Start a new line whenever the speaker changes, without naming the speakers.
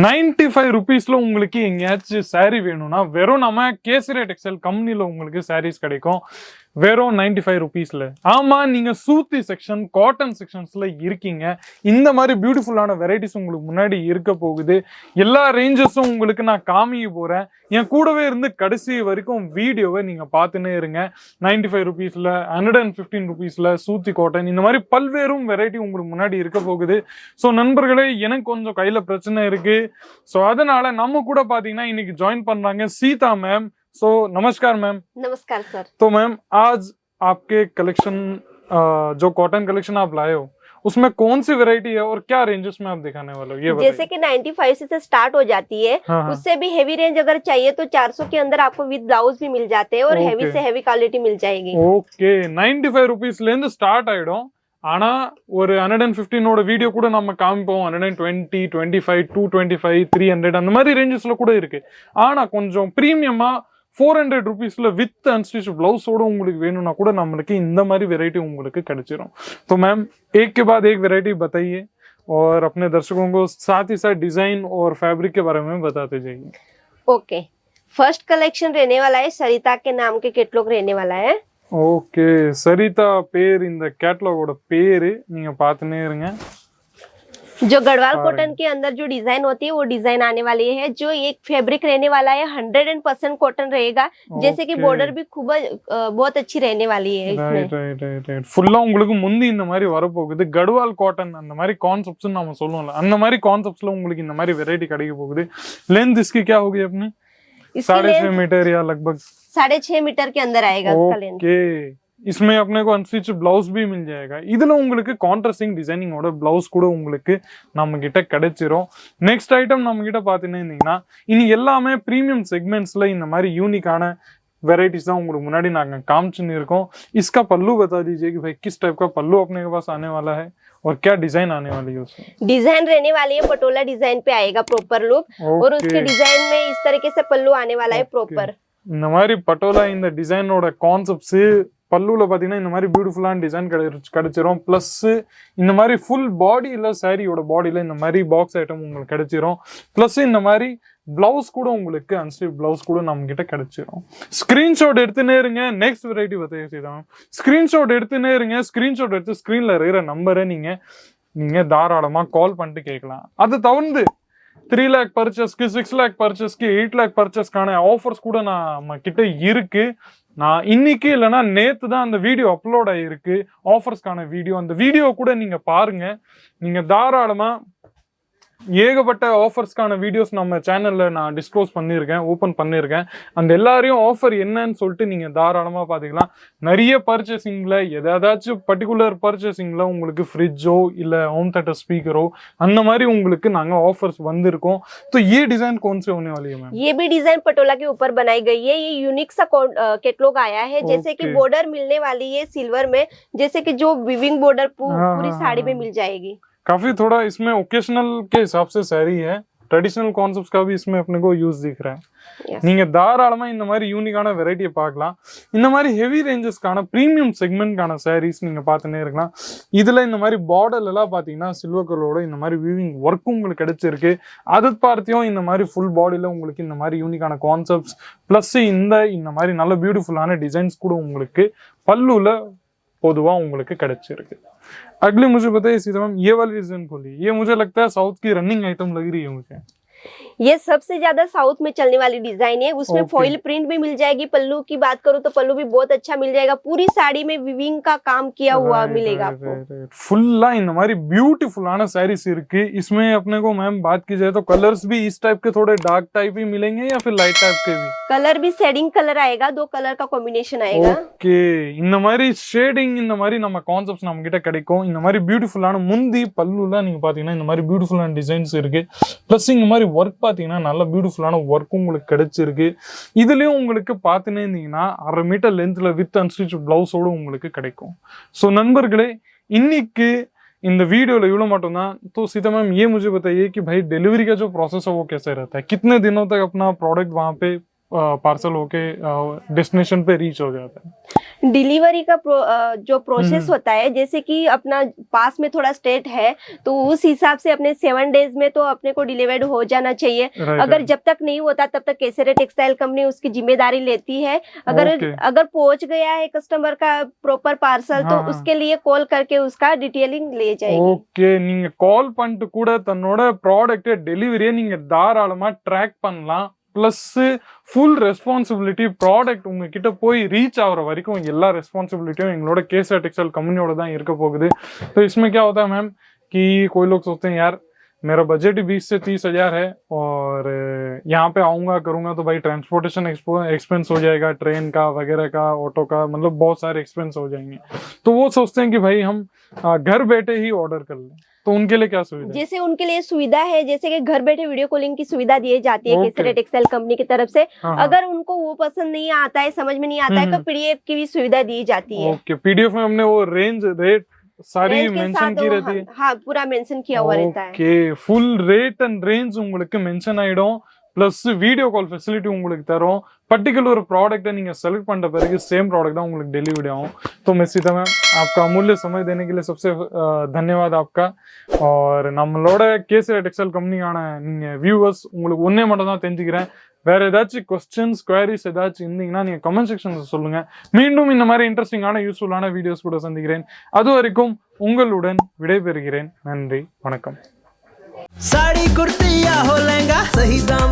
95 rupeesல உங்களுக்கு எங்கேயாச்சும் saree வேணும்னா வெறும் நம்ம கேசரி டெக்ஸ்டைல் கம்பெனில உங்களுக்கு sarees கிடைக்கும் வெறும் 95 rupeesல. ஆமா, நீங்க சூத்தி செக்ஷன் காட்டன் செக்ஷன்ஸ்ல இருக்கீங்க. இந்த மாதிரி பியூட்டிஃபுல்லான வெரைட்டிஸ் உங்களுக்கு முன்னாடி இருக்க போகுது. எல்லா ரேஞ்சஸும் உங்களுக்கு நான் காமிக்க போறேன். என் கூடவே இருந்து கடைசி வரைக்கும் வீடியோவை நீங்க பார்த்துனே இருங்க. 95 rupeesல 115 rupeesல சூத்தி காட்டன் இந்த மாதிரி பல்வேறும் வெரைட்டி உங்களுக்கு முன்னாடி இருக்க போகுது. ஸோ நண்பர்களே, எனக்கு கொஞ்சம் கையில பிரச்சனை இருக்கு. ஸோ அதனால நம்ம கூட பாத்தீங்கன்னா இன்னைக்கு ஜாயின் பண்றாங்க सीता मैम. सो नमस्कार मैम.
नमस्कार सर.
तो मैम आज आपके कलेक्शन जो कॉटन कलेक्शन आप लाए हो उसमें कौन सी वैरायटी है और क्या रेंजेस में आप दिखाने वाले हो ये बताइए.
जैसे कि 95 से स्टार्ट हो जाती है.
हाँ.
उससे भी हेवी रेंज अगर चाहिए तो 400 के अंदर आपको विद ब्लाउज भी मिल जाते हैं और हेवी से हेवी क्वालिटी मिल जाएगी.
ஓகே, 95 rupeesல இருந்து ஸ்டார்ட் ஆயிடும். ஆனா ஒரு 115ஓட வீடியோ கூட நம்ம காமிப்போம். 120, 25, 225, 300 அந்த மாதிரி ரேஞ்சஸ்ல கூட இருக்கு. ஆனா கொஞ்சம் பிரீமியமா 400 rupeesல வித் அன்ஸ்டிச் பிளவுஸோட உங்களுக்கு வேணும்னா கூட நம்மளுக்கு இந்த மாதிரி வெரைटी உங்களுக்கு கிடைச்சிரும். तो मैम एक के बाद एक वैरायटी बताइए और अपने दर्शकों को साथ ही साथ डिजाइन और फैब्रिक के बारे में बताते जाइए.
ओके, फर्स्ट कलेक्शन रहने वाला है सरिता के नाम के कैटलॉग रहने वाला है.
ஓகே, சரிதா பேர் இந்த கேட்டலாகோட பேரு. நீங்க பார்த்துனே இருங்க.
जो गढ़वाल कॉटन के अंदर जो डिजाइन होती है वो डिजाइन आने वाली है. जो एक फैब्रिक रहने वाला है 100% कॉटन रहेगा. जैसे कि बॉर्डर भी खूब बहुत अच्छी रहने वाली है इसमें.
ரைட் ஃபுல்லா உங்களுக்கு முந்தி இந்த மாதிரி வரப்போகுது. கடுவால் காட்டன் அந்த மாதிரி கான்செப்ட்ஸ் நாம சொல்லுவோம்ல, அந்த மாதிரி கான்செப்ட்ஸ்ல உங்களுக்கு இந்த மாதிரி வெரைட்டி கிடைக்க போகுது. लेंथ इसकी क्या होगी अपनी? 6.5 मीटर या लगभग
6.5 मीटर के अंदर आएगा इसका लेंथ.
ओके, इसमें अपने को अनस्टिच ब्लाउज भी मिल जाएगा. இதுல உங்களுக்கு கான்ட்ராஸ்டிங் டிசைனிங்கோட பிளவுஸ் கூட உங்களுக்கு நம்ம கிட்ட கிடைச்சிரும். நெக்ஸ்ட் ஐட்டம் நம்ம கிட்ட பாத்தீங்கன்னா இனி எல்லாமே பிரீமியம் செக்மெண்ட்ஸ்ல இந்த மாதிரி யூனிக்கான वेराइटीज தான் உங்களுக்கு முன்னாடி நாங்க காமிச்சுன்னு இருக்கோம். इसका पल्लू बता दीजिए कि भाई किस टाइप का पल्लू अपने के पास आने वाला है और क्या डिजाइन आने वाली है उसमें.
डिजाइन रहने वाली है पटोला डिजाइन पे आएगा प्रॉपर लुक. और उसके डिजाइन में इस तरीके से पल्लू आने वाला है प्रॉपर.
இந்த மாதிரி பட்டோலா இந்த டிசைனோட கான்செப்ட்ஸ் பல்லுல பாத்தீங்கன்னா இந்த மாதிரி பியூட்டிஃபுல்லான டிசைன் கிடைச்சிரும். பிளஸ் இந்த மாதிரி ஃபுல் பாடியில சாரியோட பாடியில இந்த மாதிரி பாக்ஸ் ஐட்டம் உங்களுக்கு கிடைச்சிரும். பிளஸ் இந்த மாதிரி பிளவுஸ் கூட உங்களுக்கு அன்ஸ்டிச் பிளவுஸ் கூட நம்ம கிட்ட கிடைச்சிரும். ஸ்கிரீன்ஷாட் எடுத்துனே இருங்க. நெக்ஸ்ட் வெரைட்டி பத்திதான் ஸ்கிரீன்ஷாட் எடுத்துனே இருங்க. ஸ்கிரீன்ஷாட் எடுத்து ஸ்கிரீன்ல இருக்கிற நம்பரை நீங்க தாராளமா கால் பண்ணிட்டு கேட்கலாம். அது தவிர்த்து 3 lakh பர்ச்சேஸ்க்கு 6 lakh பர்ச்சேஸ்க்கு 8 lakh பர்ச்சேஸ்க்கான ஆஃபர்ஸ் கூட நம்ம கிட்ட இருக்கு. நான் இன்னைக்கு இல்லைன்னா நேத்து தான் அந்த வீடியோ அப்லோட் ஆகிருக்கு. ஆஃபர்ஸ்க்கான வீடியோ, அந்த வீடியோ கூட நீங்க பாருங்க. நீங்க தாராளமா ஏகப்பட்ட ஆஃபர்ஸ்க்கான வீடியோஸ் நம்ம சேனல்ல நான் டிஸ்க்ளோஸ் பண்ணியிருக்கேன், ஓப்பன் பண்ணியிருக்கேன். அந்த எல்லாரையும் ஆஃபர் என்னன்னு சொல்லிட்டு நீங்க தாராளமா பாத்தீங்கன்னா நிறைய பர்ச்சேசிங்ல ஏதாச்சும் பர்டிகுலர் பர்ச்சேசிங்ல உங்களுக்கு ஃப்ரிட்ஜோ இல்ல ஹோம் थिएटर ஸ்பீக்கரோ அந்த மாதிரி உங்களுக்கு நாங்க ஆஃபர்ஸ் வந்திருக்கோம். तो ये डिजाइन कौन से होने वाली है मैम?
ये भी डिजाइन पटोला के ऊपर बनाई गई है. ये यूनिक सा कैटलॉग आया है. जैसे कि बॉर्डर मिलने वाली है सिल्वर में, जैसे कि जो विविंग बॉर्डर पूरी साड़ी में मिल जाएगी.
काफी थोड़ा इसमें ओकेशनल के हिसाब से सारी है. ट्रेडिशनल कॉन्सेप्ट्स का भी इसमें अपने को यूज दिख रहा है. நீங்க தாராளமா இந்த மாதிரி யூனிக்கான வெரைட்டியை பார்க்கலாம். இந்த மாதிரி ஹெவி ரேஞ்சஸ்க்கான பிரீமியம் செக்மெண்ட்கான சாரீஸ் நீங்க பார்த்துனே இருக்கலாம். இதுல இந்த மாதிரி பார்டர்ல எல்லாம் பாத்தீங்கன்னா சில்வர் கலரோட இந்த மாதிரி வீவிங் ஒர்க்கும் உங்களுக்கு கிடைச்சிருக்கு. அது பார்த்தியும் இந்த மாதிரி ஃபுல் பாடியில உங்களுக்கு இந்த மாதிரி யூனிக்கான கான்செப்ட்ஸ் பிளஸ் இந்த மாதிரி நல்ல பியூட்டிஃபுல்லான டிசைன்ஸ் கூட உங்களுக்கு பல்லுல பொதுவா உங்களுக்கு கிடைச்சிருக்கு. अगली मुझे बताइए सीधा मैम, ये वाली डिजाइन खोली. ये मुझे लगता है साउथ की रनिंग आइटम लग रही है मुझे.
ये सबसे ज्यादा साउथ में चलने वाली डिजाइन है. उसमें फॉइल प्रिंट भी मिल जाएगी. पल्लू की बात करूं तो पल्लू भी बहुत अच्छा मिल जाएगा. पूरी साड़ी में विविंग का काम किया हुआ मिलेगा आपको.
फुल्ला இந்த மாதிரி பியூட்டிफुलाना साड़ीज இருக்கு. इसमें अपने को मैम बात की जाए तो कलर्स भी इस टाइप के थोड़े डार्क टाइप ही मिलेंगे या फिर लाइट टाइप के भी?
कलर भी शेडिंग कलर आएगा. 2 कलर का कॉम्बिनेशन आएगा.
ஓகே, இந்த மாதிரி ஷேடிங் இந்த மாதிரி நம்ம கான்செப்ட்ஸ் நம்ம கிட்ட கிடைக்கும். இந்த மாதிரி பியூட்டிஃபுல்லான முந்தி பல்லுல நீங்க பாத்தீங்கன்னா இந்த மாதிரி பியூட்டிஃபுல்லான டிசைன்ஸ் இருக்கு. பிளஸ் இந்த மாதிரி ஒர்க் பாத்தீங்கன்னா நல்ல பியூட்டிஃபுல்லான ஒர்க் உங்களுக்கு கிடைச்சிருக்கு. இதுலயும் உங்களுக்கு பாத்துனே இருந்தீங்கன்னா 1/2 மீட்டர் லென்த்ல வித் அன்ஸ்டிச் பிளவுஸோட உங்களுக்கு கிடைக்கும். ஸோ நண்பர்களே, இன்னைக்கு இந்த वीडियो इवलो மட்டும் தான். तो सीता मैम ये मुझे बताइए कि भाई डिलीवरी का जो प्रोसेस है वो कैसे रहता है? कितने दिनों तक अपना प्रोडक्ट वहाँ पे पार्सल होके डेस्टिनेशन पे रीच हो जाता है?
डिलीवरी का जो प्रोसेस होता है, जैसे कि अपना पास में थोड़ा स्टेट है तो उस हिसाब से अपने 7 डेज में तो अपने को डिलीवर्ड हो जाना चाहिए। अगर जब तक नहीं होता तब तक केसरे टेक्सटाइल कंपनी उसकी जिम्मेदारी लेती है। अगर पहुंच गया है कस्टमर का प्रॉपर पार्सल तो उसके लिए कॉल करके उसका डिटेलिंग ले जाएगी।
ஓகே, நீங்க கால் பண்ணிட்டு கூட தன்னோட ப்ராடக்ட் டெலிவரியை நீங்க தாராளமா ட்ராக் பண்ணலாம். प्लस फुल रेस्पॉन्सिबिलिटी प्रोडक्ट उंगकिட்ட போய் ரீச் ஆவற வரைக்கும் எல்லா ரெஸ்பான்சிபிலிட்டியும் எங்களோட கேசர் टेक्सटाइल कंपनीயோட தான் இருக்க போகுது. तो इसमें क्या होता है मैम कि कोई लोग सोचते हैं यार मेरा बजट ही 20 से 30 हजार है और यहाँ पे आऊंगा करूंगा तो भाई ट्रांसपोर्टेशन एक्सपेंस हो जाएगा, ट्रेन का वगैरह का, ऑटो का, मतलब बहुत सारे एक्सपेंस हो जाएंगे. तो वो सोचते हैं कि भाई हम घर बैठे ही ऑर्डर कर लें. तो उनके लिए क्या सुविधा?
जैसे उनके लिए सुविधा है, जैसे कि घर बैठे वीडियो कॉलिंग की सुविधा दी जाती है केसरे टेक्सटाइल कंपनी की तरफ से. अगर उनको वो पसंद नहीं आता है, समझ में नहीं आता है, तो पीडीएफ की भी सुविधा दी जाती है.
ओके, पीडीएफ में हमने वो रेंज रेट सारी मेंशन की रहती है.
हाँ, पूरा मेंशन किया हुआ रहता है.
Okay, full rate and range உங்களுக்கு மென்ஷன் ஆயிடும். प्लस வீடியோ கால் ஃபெசிலிட்டி உங்களுக்கு தரோம். पर्टिकुलर प्रोडक्ट நீங்க செலக்ட் பண்ண பிறகு சேம் ப்ராடக்ட் தான் உங்களுக்கு டெலிவரி ஆகும். तो मिसिता मैम, आपका अमूल्य समय देने के लिए सबसे धन्यवाद आपका. और நம்மளோட கேசரி டெக்ஸ்டைல் கம்பெனியான நீங்க வியூவர்ஸ் உங்களுக்கு ஒண்ணே மட்டும் தான் தெரிஞ்சுக்கிறேன். வேற ஏதாச்சும் क्वेश्चंस क्वेरीஸ் ஏதாச்சும் இருந்தீங்கன்னா நீங்க கமெண்ட் செக்ஷன்ல சொல்லுங்க. மீண்டும் இந்த மாதிரி இன்ட்ரெஸ்டிங்கான யூஸ்ஃபுல்லான வீடியோஸ் கூட சந்திக்கிறேன். அது வரைக்கும் உங்களுடன் விடைபெறுகிறேன். நன்றி, வணக்கம்.
साड़ी कुर्ती या हो लहंगा, सही दाम